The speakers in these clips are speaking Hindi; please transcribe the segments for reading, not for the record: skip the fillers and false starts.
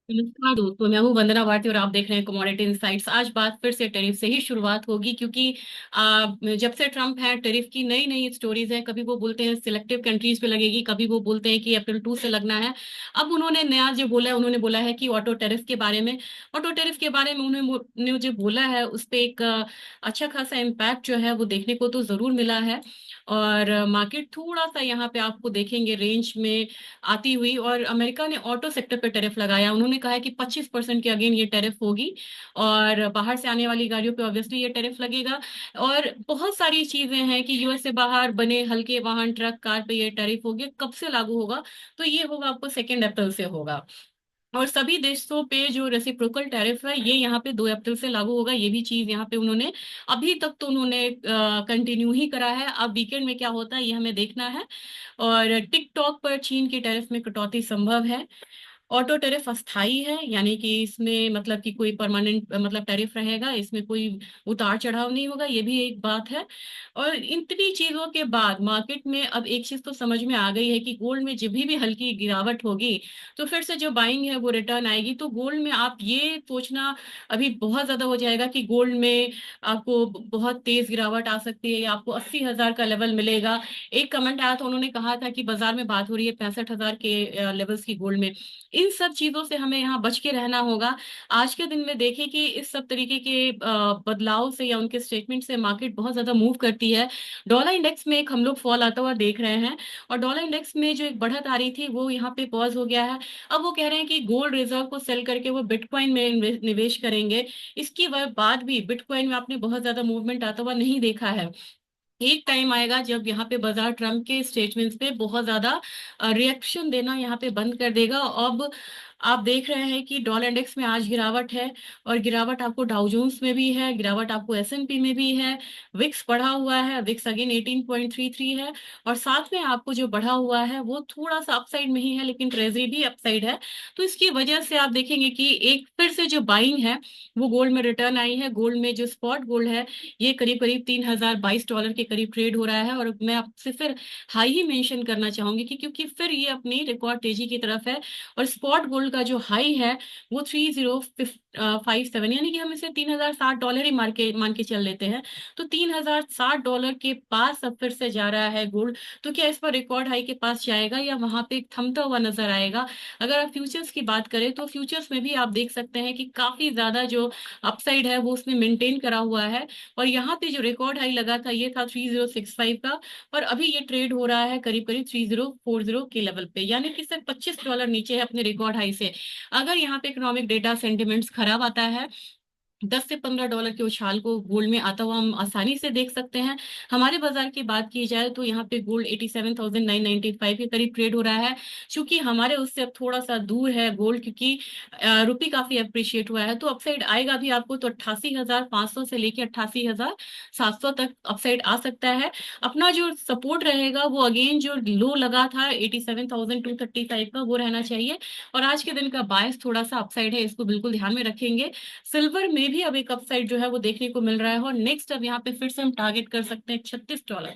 नमस्कार दोस्तों, मैं हूं वंदना भारती और आप देख रहे हैं कमोडिटी इनसाइट्स। आज बात फिर से टैरिफ से ही शुरुआत होगी क्योंकि जब से ट्रम्प है टैरिफ की नई नई स्टोरीज हैं। कभी वो बोलते हैं सिलेक्टिव कंट्रीज पे लगेगी, कभी वो बोलते हैं कि अप्रैल 2 से लगना है। अब उन्होंने नया जो बोला है, उन्होंने बोला है कि ऑटो टैरिफ के बारे में, उन्होंने जो बोला है उस पे एक अच्छा खासा इम्पैक्ट जो है वो देखने को तो जरूर मिला है। और मार्केट थोड़ा सा यहाँ पे आपको देखेंगे रेंज में आती हुई। और अमेरिका ने ऑटो सेक्टर पे टैरिफ लगाया, उन्होंने कहा है कि 25% के अगेन ये टैरिफ होगी और बाहर से आने वाली गाड़ियों पे ऑब्वियसली ये टैरिफ लगेगा। और बहुत सारी चीजें हैं कि यूएस से बाहर बने हल्के वाहन ट्रक कार पे ये टैरिफ होगी। कब से लागू होगा? तो ये होगा आपको 2 अप्रैल से होगा। और सभी देशों पे जो रेसिप्रोकल टैरिफ है ये यहाँ पे 2 अप्रैल से लागू होगा। ये भी चीज यहाँ पे उन्होंने अभी तक तो उन्होंने कंटिन्यू ही करा है। अब वीकेंड में क्या होता है ये हमें देखना है। और टिकटॉक पर चीन की टैरिफ में कटौती संभव है। ऑटो टैरिफ अस्थाई है, यानी कि इसमें मतलब कि कोई परमानेंट मतलब टैरिफ रहेगा, इसमें कोई उतार चढ़ाव नहीं होगा, ये भी एक बात है। और इन इतनी चीजों के बाद मार्केट में अब एक चीज तो समझ में आ गई है कि गोल्ड में जब भी हल्की गिरावट होगी तो फिर से जो बाइंग है वो रिटर्न आएगी। तो गोल्ड में आप ये सोचना अभी बहुत ज्यादा हो जाएगा कि गोल्ड में आपको बहुत तेज गिरावट आ सकती है या आपको 80,000 का लेवल मिलेगा। एक कमेंट आया था, उन्होंने कहा था कि बाजार में बात हो रही है 65,000 के लेवल्स की गोल्ड में। इन सब चीजों से हमें यहाँ बच के रहना होगा। आज के दिन में देखें कि इस सब तरीके के बदलाव से या उनके स्टेटमेंट से मार्केट बहुत ज्यादा मूव करती है। डॉलर इंडेक्स में एक हम लोग फॉल आता हुआ देख रहे हैं। और डॉलर इंडेक्स में जो एक बढ़त आ रही थी वो यहाँ पे पॉज हो गया है। अब वो कह रहे हैं कि गोल्ड रिजर्व को सेल करके वो बिटकॉइन में निवेश करेंगे। इसकी बाद भी बिटकॉइन में आपने बहुत ज्यादा मूवमेंट आता हुआ नहीं देखा है। एक टाइम आएगा जब यहाँ पे बाजार ट्रम्प के स्टेटमेंट्स पे बहुत ज्यादा रिएक्शन देना यहाँ पे बंद कर देगा। अब आप देख रहे हैं कि डॉलर इंडेक्स में आज गिरावट है। और गिरावट आपको डाउ जोन्स में भी है, गिरावट आपको एसएनपी में भी है। विक्स बढ़ा हुआ है, विक्स अगेन 18.33 है। और साथ में आपको जो बढ़ा हुआ है वो थोड़ा सा अपसाइड में ही है, लेकिन ट्रेजरी भी अपसाइड है। तो इसकी वजह से आप देखेंगे कि एक फिर से जो बाइंग है वो गोल्ड में रिटर्न आई है। गोल्ड में जो स्पॉट गोल्ड है ये करीब करीब $3,022 के करीब ट्रेड हो रहा है। और मैं आपसे फिर हाई ही मेंशन करना चाहूंगी कि क्योंकि फिर ये अपनी रिकॉर्ड तेजी की तरफ है। और स्पॉट गोल्ड का जो हाई है वो 3057, यानी कि हम इसे $3,060 ही मान के चल लेते हैं। तो $3,060 के पास अब फिर से जा रहा है गोल्ड। तो क्या इस पर रिकॉर्ड हाई के पास जाएगा या वहां पे एक थमता हुआ नजर आएगा? अगर आप फ्यूचर्स की बात करें तो फ्यूचर्स में भी आप देख सकते हैं कि काफी ज्यादा जो अपसाइड है वो उसने मेंटेन करा हुआ है। और यहाँ पे जो रिकॉर्ड हाई लगा था ये था 3065 का। और अभी ये ट्रेड हो रहा है करीब करीब 3040 के लेवल पे, यानी कि सिर्फ $25 नीचे है अपने रिकॉर्ड हाई से। अगर यहाँ पे इकोनॉमिक डेटा सेंटिमेंट्स खराब आता है, $10 से $15 के उछाल को गोल्ड में आता हुआ हम आसानी से देख सकते हैं। हमारे बाजार की बात की जाए तो यहाँ पे गोल्ड 87,995 के करीब ट्रेड हो रहा है। क्योंकि हमारे उससे अब थोड़ा सा दूर है गोल्ड, क्योंकि रुपी काफी अप्रिशिएट हुआ है। तो अपसाइड आएगा भी आपको तो 88,500 से लेके 88,700 तक अपसाइड आ सकता है। अपना जो सपोर्ट रहेगा वो अगेन जो लो लगा था 87,235 का वो रहना चाहिए। और आज के दिन का बायस थोड़ा सा अपसाइड है, इसको बिल्कुल ध्यान में रखेंगे। सिल्वर में भी अब एक अपसाइड जो है वो देखने को मिल रहा है। और नेक्स्ट अब यहाँ पे फिर से हम टारगेट कर सकते हैं $36।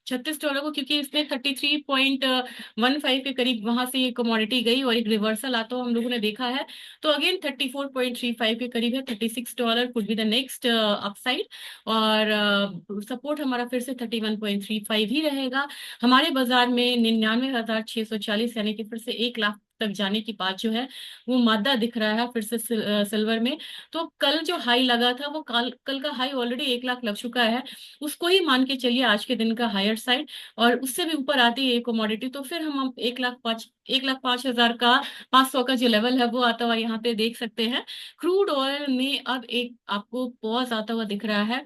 $36 को, क्योंकि इसमें 33.15 के करीब वहां से ये कमोडिटी गई और एक रिवर्सल आता हुआ हम लोगों ने देखा है। तो अगेन 34.35 के करीब है। $36 could be the next upside. और सपोर्ट हमारा फिर से 31.35 ही रहेगा। हमारे बाजार में 99,640, यानी कि फिर से 1 लाख तक जाने की बात जो है वो मादा दिख रहा है फिर से सिल्वर में। तो कल जो हाई लगा था वो कल कल का हाई ऑलरेडी 1 लाख लग चुका है। उसको ही मान के चलिए आज के दिन का हायर साइड। और उससे भी ऊपर आती है एक कमोडिटी तो फिर हम 1,05,000 का 500 का जो लेवल है वो आता हुआ यहाँ पे देख सकते हैं। क्रूड ऑयल में अब एक आपको पॉज आता हुआ दिख रहा है।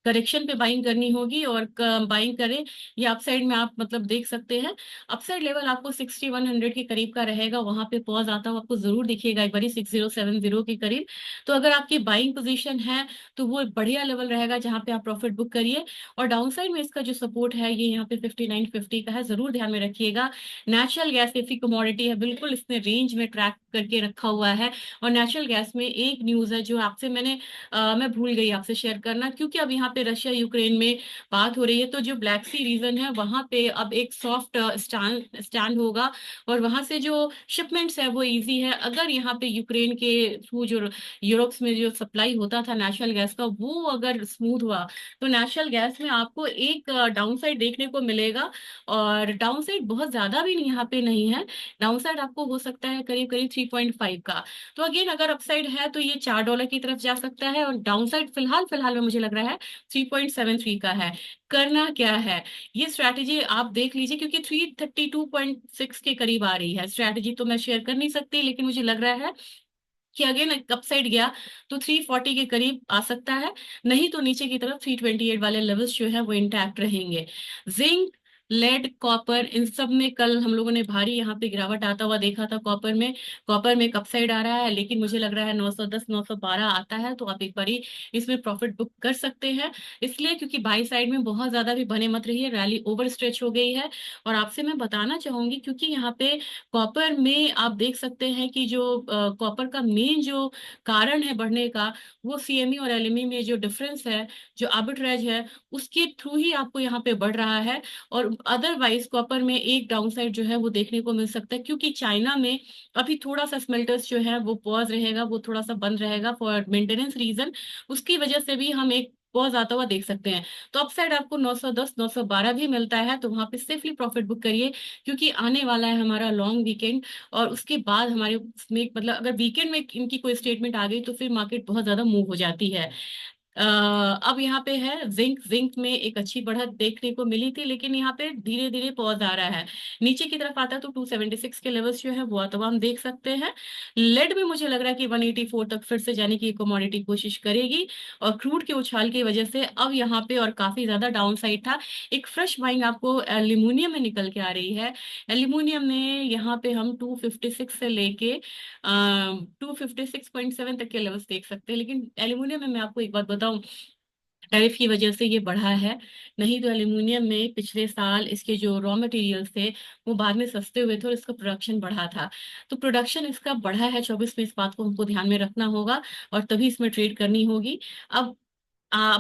करेक्शन पे बाइंग करनी होगी और बाइंग करें। ये अपसाइड में आप मतलब देख सकते हैं। अपसाइड लेवल आपको 6100 के करीब का रहेगा, वहां पे पॉज आता हुआ आपको जरूर दिखेगा एक बारी 6070 के करीब। तो अगर आपकी बाइंग पोजीशन है तो वो बढ़िया लेवल रहेगा जहां पे आप प्रॉफिट बुक करिए। और डाउनसाइड में इसका जो सपोर्ट है ये यहाँ पे 5950 का है, जरूर ध्यान में रखिएगा। नेचुरल गैस ऐसी कमोडिटी है, बिल्कुल इसने रेंज में ट्रैक करके रखा हुआ है। और नेचुरल गैस में एक न्यूज है जो आपसे मैं भूल गई आपसे शेयर करना, क्योंकि अब यहाँ पे रशिया यूक्रेन में बात हो रही है, तो जो ब्लैक सी रीजन है वहां पे अब एक सॉफ्ट स्टैंड स्टैंड होगा, और वहां से जो शिपमेंट्स है वो इजी है। अगर यहाँ पे यूक्रेन के थ्रू जो यूरोप में जो सप्लाई होता था नेचुरल गैस का, वो अगर स्मूथ हुआ तो नेचुरल गैस में आपको एक डाउन साइड देखने को मिलेगा। और डाउन साइड बहुत ज्यादा भी नहीं यहाँ पे नहीं है, डाउन साइड आपको हो सकता है करीब करीब 3.5 का। तो अगेन अगर अपसाइड है तो ये $4 की तरफ जा सकता है, और डाउन साइड फिलहाल फिलहाल में मुझे लग रहा है 3.73 का है। करना क्या है, ये स्ट्रैटेजी आप देख लीजिए, क्योंकि 332.6 के करीब आ रही है। स्ट्रैटेजी तो मैं शेयर कर नहीं सकती, लेकिन मुझे लग रहा है कि अगेन अपसाइड गया तो 340 के करीब आ सकता है, नहीं तो नीचे की तरफ 328 वाले लेवल्स जो है वो इंटैक्ट रहेंगे। जिंक, लेड, कॉपर, इन सब में कल हम लोगों ने भारी यहाँ पे गिरावट आता हुआ देखा था। कॉपर में एक अपसाइड आ रहा है, लेकिन मुझे लग रहा है 910 912 आता है तो आप एक बारी इसमें प्रॉफिट बुक कर सकते हैं। इसलिए क्योंकि बाई साइड में बहुत ज्यादा भी बने मत रहिए, रैली ओवर स्ट्रेच हो गई है। और आपसे मैं बताना चाहूंगी, क्योंकि यहाँ पे कॉपर में आप देख सकते हैं कि जो कॉपर का मेन जो कारण है बढ़ने का, वो सीएमई और एलएमई में जो डिफरेंस है, जो आर्बिट्रेज है, उसके थ्रू ही आपको यहाँ पे बढ़ रहा है। और अदरवाइज कॉपर में एक डाउनसाइड जो है वो देखने को मिल सकता है, क्योंकि चाइना में अभी थोड़ा सा स्मेल्टर्स जो है वो पॉज रहेगा, वो थोड़ा सा बंद रहेगा फॉर मेंटेनेंस रीजन। उसकी वजह से भी हम एक पॉज आता हुआ देख सकते हैं। तो अपसाइड आपको 910 912 भी मिलता है, तो वहां पे सेफली प्रॉफिट बुक करिए, क्योंकि आने वाला है हमारा लॉन्ग वीकेंड। और उसके बाद हमारे उसमें मतलब अगर वीकेंड में इनकी कोई स्टेटमेंट आ गई तो फिर मार्केट बहुत ज्यादा मूव हो जाती है। अब यहाँ पे है जिंक में एक अच्छी बढ़त देखने को मिली थी, लेकिन यहाँ पे धीरे धीरे पॉज आ रहा है। नीचे की तरफ आता है तो 276 के लेवल्स जो है वो तो हम देख सकते हैं। लेड में मुझे लग रहा है कि 184 तक फिर से जाने की कमोडिटी कोशिश करेगी, और क्रूड के उछाल की वजह से अब यहाँ पे और काफी ज्यादा डाउन साइड था। एक फ्रेश बाइंग आपको एल्यूमिनियम में निकल के आ रही है। एल्यूमिनियम में यहाँ पे हम 256 से लेके 256.7 तक के लेवल्स देख सकते हैं। लेकिन एल्यूमिनियम में मैं आपको एक बात बताऊं, टैरिफ की वजह से ये बढ़ा है। नहीं तो एल्यूमिनियम में पिछले साल इसके जो रॉ मटेरियल्स थे वो बाद में सस्ते हुए थे और इसका प्रोडक्शन बढ़ा था। तो प्रोडक्शन इसका बढ़ा है 24 में, इस बात को हमको ध्यान में रखना होगा और तभी इसमें ट्रेड करनी होगी। अब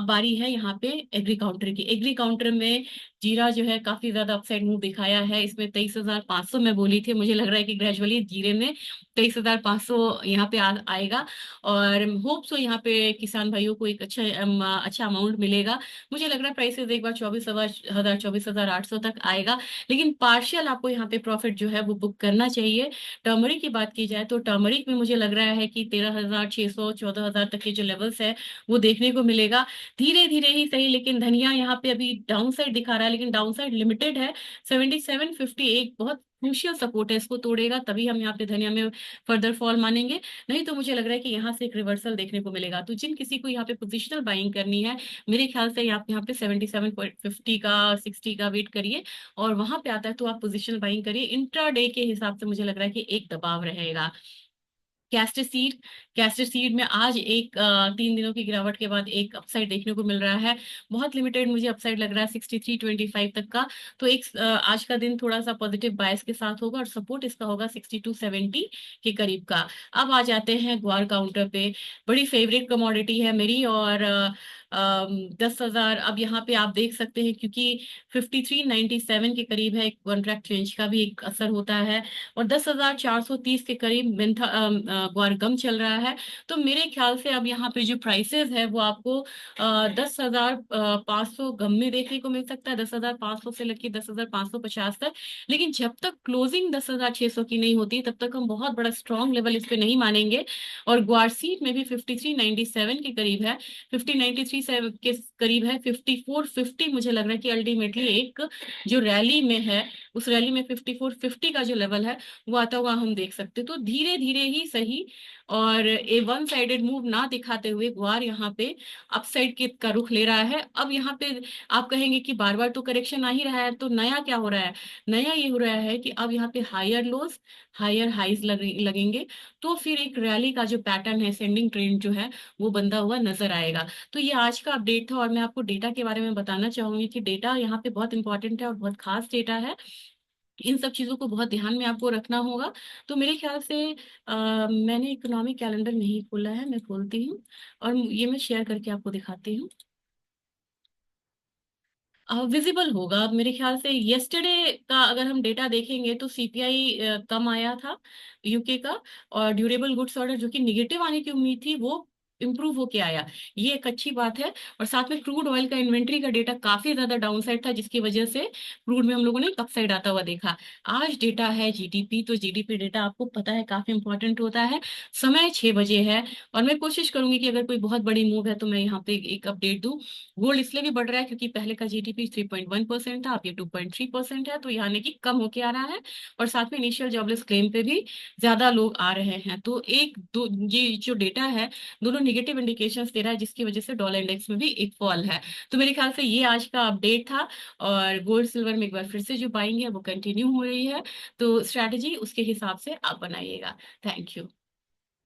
बारी है यहाँ पे एग्री काउंटर की। एग्री काउंटर में जीरा जो है काफी ज्यादा अपसाइड मूव दिखाया है। इसमें 23,500 मैं बोली थी, मुझे लग रहा है कि ग्रेजुअली जीरे में 23,500 यहाँ पे आएगा। और होप सो यहाँ पे किसान भाइयों को एक अच्छा अमाउंट मिलेगा। मुझे लग रहा है प्राइसेस एक बार 24,000 24,800 तक आएगा, लेकिन पार्शियल आपको यहाँ पे प्रॉफिट जो है वो बुक करना चाहिए। टर्मरिक की बात की जाए तो टर्मरिक में मुझे लग रहा है कि 13,600 14,000 तक के जो लेवल्स है वो देखने को मिलेगा। धीरे धीरे ही सही, लेकिन धनिया यहाँ पे अभी डाउन साइड दिखा रहा है, लेकिन डाउन साइड लिमिटेड है। 7750 एक बहुत क्रूशियल सपोर्ट है, इसको तोड़ेगा तभी हम यहाँ पे धनिया में फर्दर फॉल मानेंगे। नहीं तो मुझे लग रहा है कि यहाँ से एक रिवर्सल देखने को मिलेगा। तो जिन किसी को यहाँ पे पोजिशनल बाइंग करनी है, मेरे ख्याल से आप यहाँ पे 77.50 का 60 का वेट करिए, और वहां पे आता है तो आप पोजिशनल बाइंग करिए। इंट्रा डे के हिसाब से मुझे लग रहा है कि एक दबाव रहेगा। कैस्टर सीड में आज एक 3 दिनों की गिरावट के बाद एक अपसाइड देखने को मिल रहा है। बहुत लिमिटेड मुझे अपसाइड लग रहा है 63.25 तक का। तो एक आज का दिन थोड़ा सा पॉजिटिव बायस के साथ होगा, और सपोर्ट इसका होगा 6270 के करीब का। अब आ जाते हैं ग्वार काउंटर पे। बड़ी फेवरेट कमोडिटी है मेरी, और 10,000 अब यहाँ पे आप देख सकते हैं, क्योंकि 5397 के करीब है, एक कॉन्ट्रैक्ट चेंज का भी एक असर होता है। और 10,430 के करीब ग्वारगम चल रहा है। तो मेरे ख्याल से अब यहाँ पे जो प्राइसेस है वो आपको 10,500 गम में देखने को मिल सकता है, 10,500 से लेकर 10,550 तक। लेकिन जब तक क्लोजिंग 10,600 की नहीं होती तब तक हम बहुत बड़ा स्ट्रॉन्ग लेवल इस पे नहीं मानेंगे। और ग्वारसीट में भी 5397 के करीब है, 5093 के करीब है, 5450 मुझे लग रहा है कि अल्टीमेटली एक जो रैली में है, उस रैली में 5450 का जो लेवल है वो आता हुआ हम देख सकते हैं। तो धीरे धीरे ही सही, और ए वन साइडेड मूव ना दिखाते हुए ग्वार यहाँ पे अपसाइड के का रुख ले रहा है। अब यहाँ पे आप कहेंगे कि बार बार तो करेक्शन आ ही रहा है, तो नया क्या हो रहा है? नया ये हो रहा है कि अब यहाँ पे हायर लोज हायर हाइज लगेंगे, तो फिर एक रैली का जो पैटर्न है, सेंडिंग ट्रेंड जो है वो बंधा हुआ नजर आएगा। तो ये आज का अपडेट था, और मैं आपको डेटा के बारे में बताना चाहूंगी कि डेटा यहाँ पे बहुत इंपॉर्टेंट है और बहुत खास डेटा है। इन सब चीजों को बहुत ध्यान में आपको रखना होगा। तो मेरे ख्याल से मैंने इकोनॉमिक कैलेंडर नहीं खोला है, मैं खोलती हूँ और ये मैं शेयर करके आपको दिखाती हूँ। विजिबल होगा मेरे ख्याल से। यस्टरडे का अगर हम डेटा देखेंगे तो सीपीआई कम आया था यूके का, और ड्यूरेबल गुड्स ऑर्डर जो कि निगेटिव आने की उम्मीद थी वो इम्प्रूव होके आया। ये एक अच्छी बात है। और साथ में क्रूड ऑयल का इन्वेंट्री का डेटा काफी ज्यादा डाउनसाइड था, जिसकी वजह से क्रूड में हम लोगों ने अपसाइड आता हुआ देखा। आज डेटा है जीडीपी, तो जीडीपी डेटा आपको पता है काफी इंपॉर्टेंट होता है। समय 6 बजे है, और मैं कोशिश करूंगी कि अगर कोई बहुत बड़ी मूव है तो मैं यहाँ पे एक अपडेट दूं। गोल्ड इसलिए भी बढ़ रहा है क्योंकि पहले का जीडीपी 3.1% था, अब ये 2.3% है, तो यानी कि कम होके आ रहा है। और साथ में इनिशियल जॉबलेस क्लेम पे भी ज्यादा लोग आ रहे हैं। तो एक दो ये जो डेटा है, दोनों निगेटिव इंडिकेशंस दे रहा है, जिसकी वजह से डॉलर इंडेक्स में भी एक फॉल है। तो मेरे ख्याल से ये आज का अपडेट था। और गोल्ड सिल्वर में एक बार फिर से जो बाइंग है वो कंटिन्यू हो रही है। तो स्ट्रैटेजी उसके हिसाब से आप बनाइएगा। Thank you.